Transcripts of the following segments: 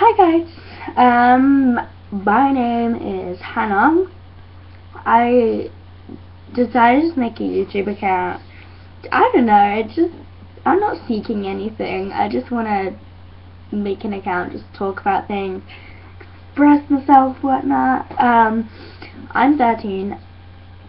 Hi guys, my name is Hannah. I decided to make a YouTube account. I don't know, I'm not seeking anything. I just want to make an account, just talk about things, express myself, whatnot. I'm 13.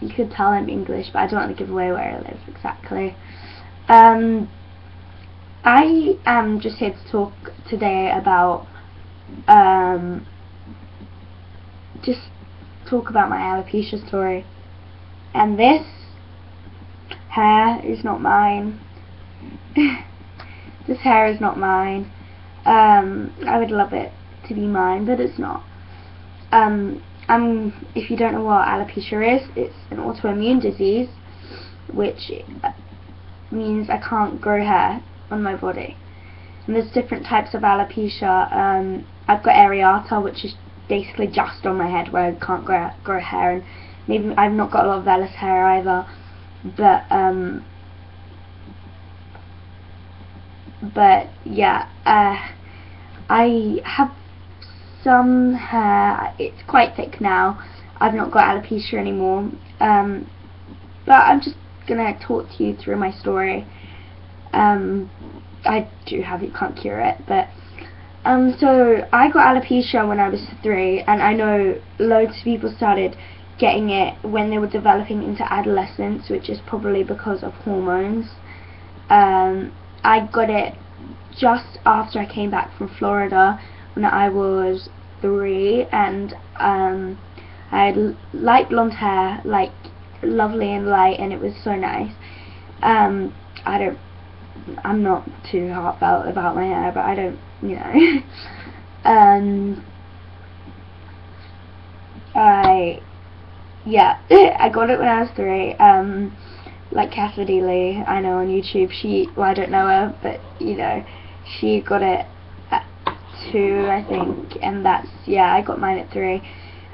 You could tell I'm English, but I don't want to give away where I live exactly. I am just here to talk today about just talk about my alopecia story. And this hair is not mine. This hair is not mine. I would love it to be mine, but it's not. If you don't know what alopecia is, it's an autoimmune disease, which means I can't grow hair on my body. And there's different types of alopecia. I've got areata, which is basically just on my head where I can't grow hair, and maybe I've not got a lot of vellus hair either. But yeah, I have some hair. It's quite thick now. I've not got alopecia anymore. But I'm just gonna talk to you through my story. I do have it, can't cure it, but so I got alopecia when I was 3, and I know loads of people started getting it when they were developing into adolescence, which is probably because of hormones. I got it just after I came back from Florida when I was 3, and I had light blonde hair, like lovely and light, and it was so nice. I'm not too heartfelt about my hair, but I don't, you know. I got it when I was 3. Like Cassidy Lee, I know on YouTube. I don't know her, but you know, she got it at 2, I think, and I got mine at 3.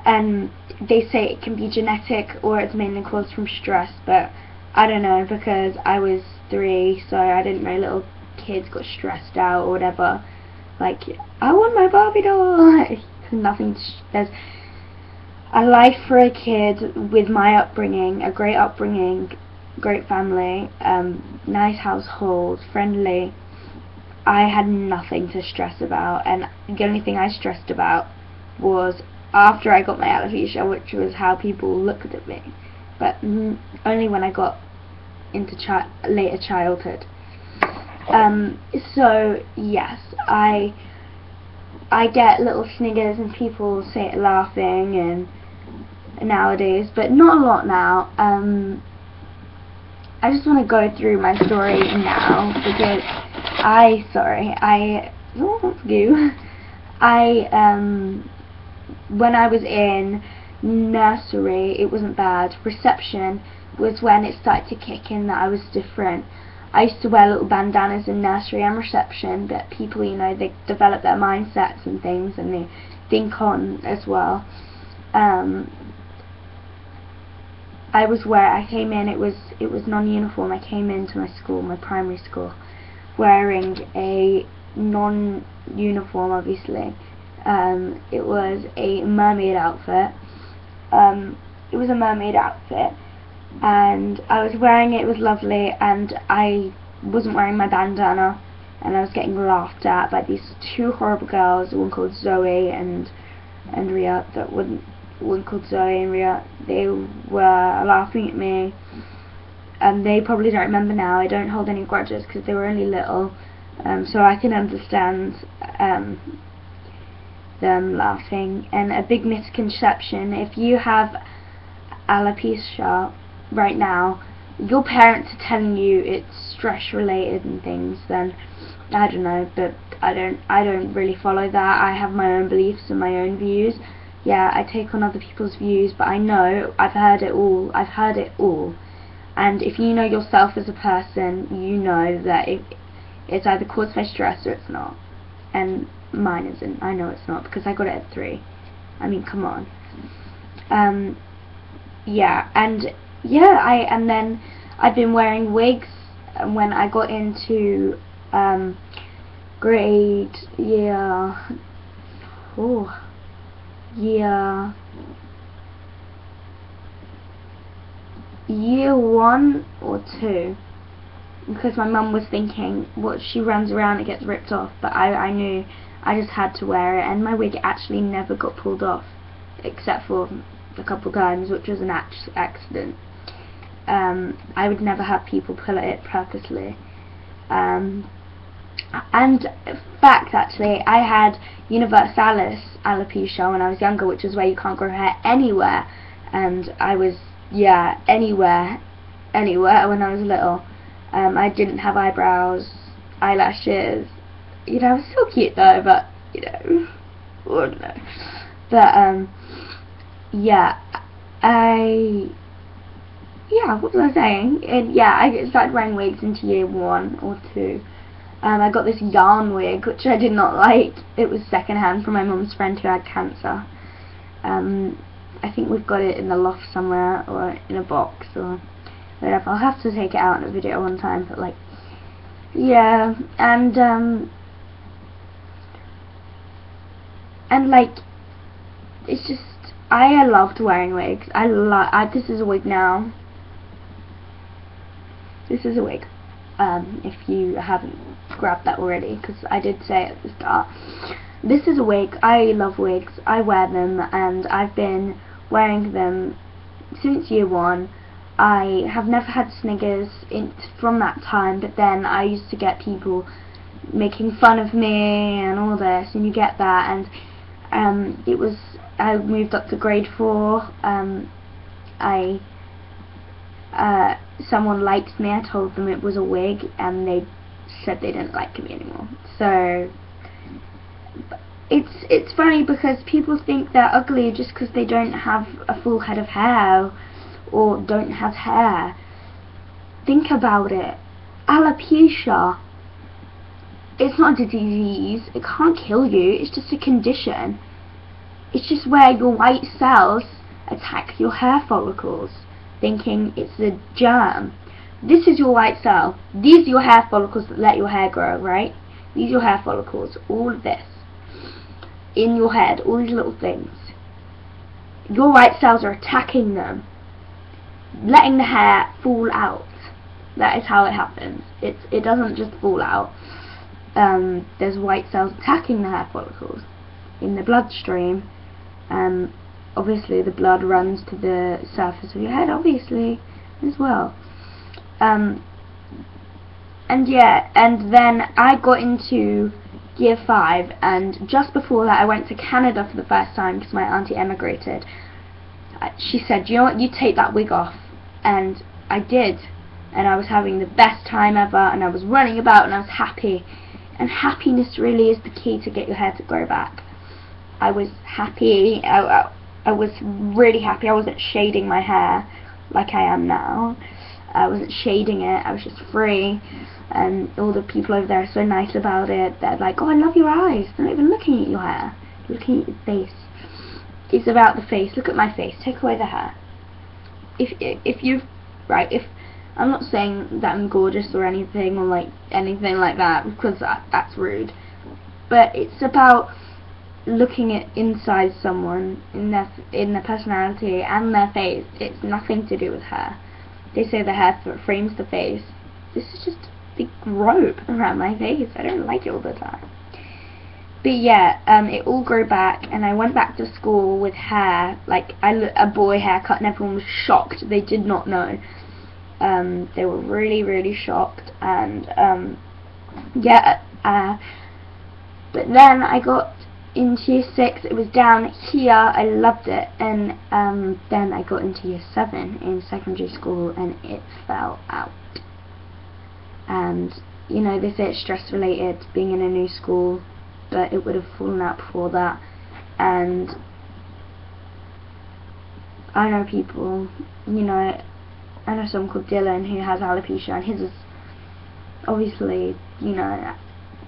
And they say it can be genetic or it's mainly caused from stress, but I don't know, because I was 3, so I didn't know little kids got stressed out or whatever. Like, I want my Barbie doll. There's a life for a kid with my upbringing, a great upbringing, great family, nice household, friendly. I had nothing to stress about, and the only thing I stressed about was after I got my alopecia, which was how people looked at me, but only when I got into later childhood. So yes, I get little sniggers and people say it laughing and nowadays, but not a lot now. I just want to go through my story now because when I was in nursery, it wasn't bad. Reception was when it started to kick in that I was different. I used to wear little bandanas in nursery and reception, but people, you know, they develop their mindsets and things, and they think on as well. I came in, it was non-uniform. I came into my school, my primary school, wearing a non-uniform, obviously. It was a mermaid outfit. And I was wearing it. It was lovely, and I wasn't wearing my bandana, and I was getting laughed at by these 2 horrible girls, one called Zoe and Ria, one called Zoe and Ria. They were laughing at me, and they probably don't remember now. I don't hold any grudges because they were only little, so I can understand them laughing. And a big misconception: if you have alopecia right now, your parents are telling you it's stress related and things, then I don't know, but I don't really follow that. I have my own beliefs and my own views. Yeah, I take on other people's views, but I know I've heard it all. And if you know yourself as a person, you know that it's either caused by stress or it's not. And mine isn't. I know it's not, because I got it at 3. I mean, come on. And then I've been wearing wigs when I got into grade year oh, year 1 or 2, because my mum was thinking, what, she runs around, it gets ripped off, but I knew I just had to wear it, and my wig actually never got pulled off, except for a couple times, which was an accident. I would never have people pull at it purposely. And fact, actually, I had universalis alopecia when I was younger, which is where you can't grow hair anywhere, and I was, yeah, anywhere when I was little. I didn't have eyebrows, eyelashes, you know, I was still cute though, but, you know, I don't know. But, yeah, what was I saying? And yeah, I started wearing wigs into year 1 or 2. I got this yarn wig, which I did not like. It was secondhand from my mum's friend who had cancer. I think we've got it in the loft somewhere, or in a box, or whatever. I'll have to take it out in a video one time, but like, yeah, and like, it's just, I loved wearing wigs. This is a wig now. This is a wig. If you haven't grabbed that already, because I did say it at the start. This is a wig. I love wigs. I wear them, and I've been wearing them since year 1. I have never had sniggers from that time, but then I used to get people making fun of me and all this, and you get that, and I moved up to grade 4. Someone liked me. I told them it was a wig, and they said they didn't like me anymore. So it's funny because people think they're ugly just because they don't have a full head of hair or don't have hair. Think about it. Alopecia. It's not a disease. It can't kill you. It's just a condition. It's just where your white cells attack your hair follicles, thinking it's a germ. This is your white cell. These are your hair follicles that let your hair grow, right? These are your hair follicles. All of this in your head, all these little things. Your white cells are attacking them, letting the hair fall out. That is how it happens. It doesn't just fall out. There's white cells attacking the hair follicles in the bloodstream. Obviously the blood runs to the surface of your head, obviously, as well. And yeah, and then I got into year 5, and just before that I went to Canada for the first time because my auntie emigrated. She said, you know what, you take that wig off, and I did, and I was having the best time ever, and I was running about, and I was happy, and happiness really is the key to get your hair to grow back. I was happy. I was really happy. I wasn't shading my hair like I am now. I wasn't shading it. I was just free. And all the people over there are so nice about it. They're like, oh, I love your eyes. They're not even looking at your hair. They're looking at your face. It's about the face. Look at my face. Take away the hair. If I'm not saying that I'm gorgeous or anything, or like anything like that, because that's rude. But it's about looking at inside someone, in their personality and their face. It's nothing to do with hair. They say the hair frames the face. This is just a big robe around my face. I don't like it all the time. But yeah, it all grew back, and I went back to school with hair, like a boy haircut, and everyone was shocked. They did not know. They were really, really shocked, and yeah. But then I got into year 6, it was down here, I loved it, and then I got into year 7 in secondary school, and it fell out. And you know, they say it's stress related, being in a new school, but it would have fallen out before that. And I know people, you know, I know someone called Dylan who has alopecia, and his is obviously, you know,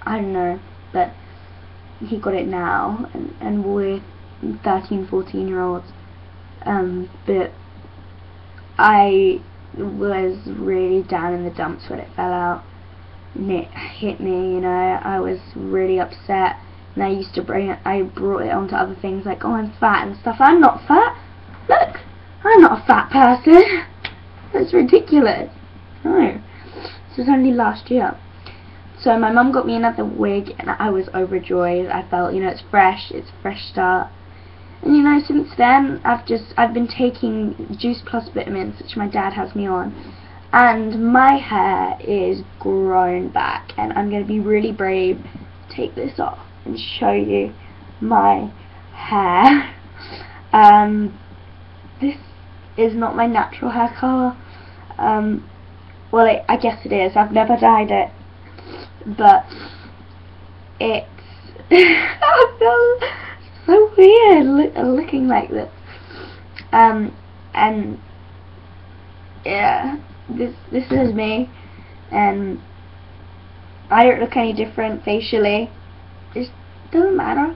I don't know, but he got it now, and we're 13, 14-year-olds. But I was really down in the dumps when it fell out, and it hit me, you know. I was really upset. and I brought it onto other things like, oh, I'm fat and stuff. I'm not fat. Look, I'm not a fat person. That's ridiculous. No, this was only last year. So my mum got me another wig, and I was overjoyed. I felt, it's fresh, it's a fresh start. And since then, I've been taking Juice Plus vitamins, which my dad has me on, and my hair is grown back. And I'm going to be really brave, take this off, and show you my hair. This is not my natural hair colour. Well, I guess it is. I've never dyed it. But it's I feel so weird looking like this. And yeah, this is me, and I don't look any different facially. It doesn't matter.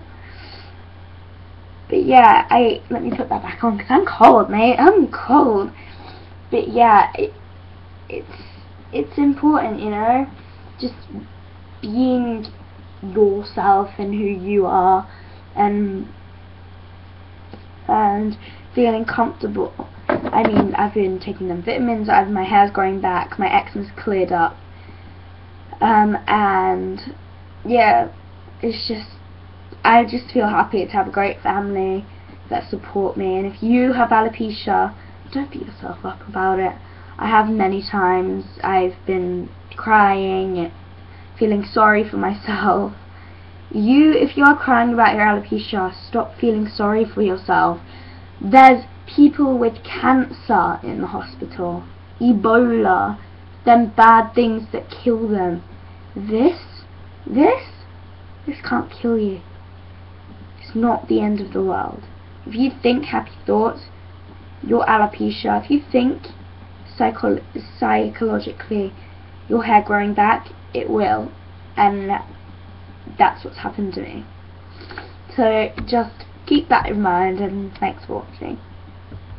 But yeah, let me put that back on because I'm cold, mate. I'm cold. But yeah, it's important, just being yourself and who you are, and feeling comfortable. I mean, I've been taking them vitamins, my hair's growing back, my eczema's cleared up, and yeah, I just feel happy to have a great family that support me. And if you have alopecia, don't beat yourself up about it. I have many times. I've been crying, feeling sorry for myself. If you are crying about your alopecia, stop feeling sorry for yourself. There's people with cancer in the hospital, Ebola, them bad things that kill them. This can't kill you. It's not the end of the world. If you think happy thoughts, your alopecia, if you think psychologically your hair growing back, it will, and that's what's happened to me. So just keep that in mind, and thanks for watching.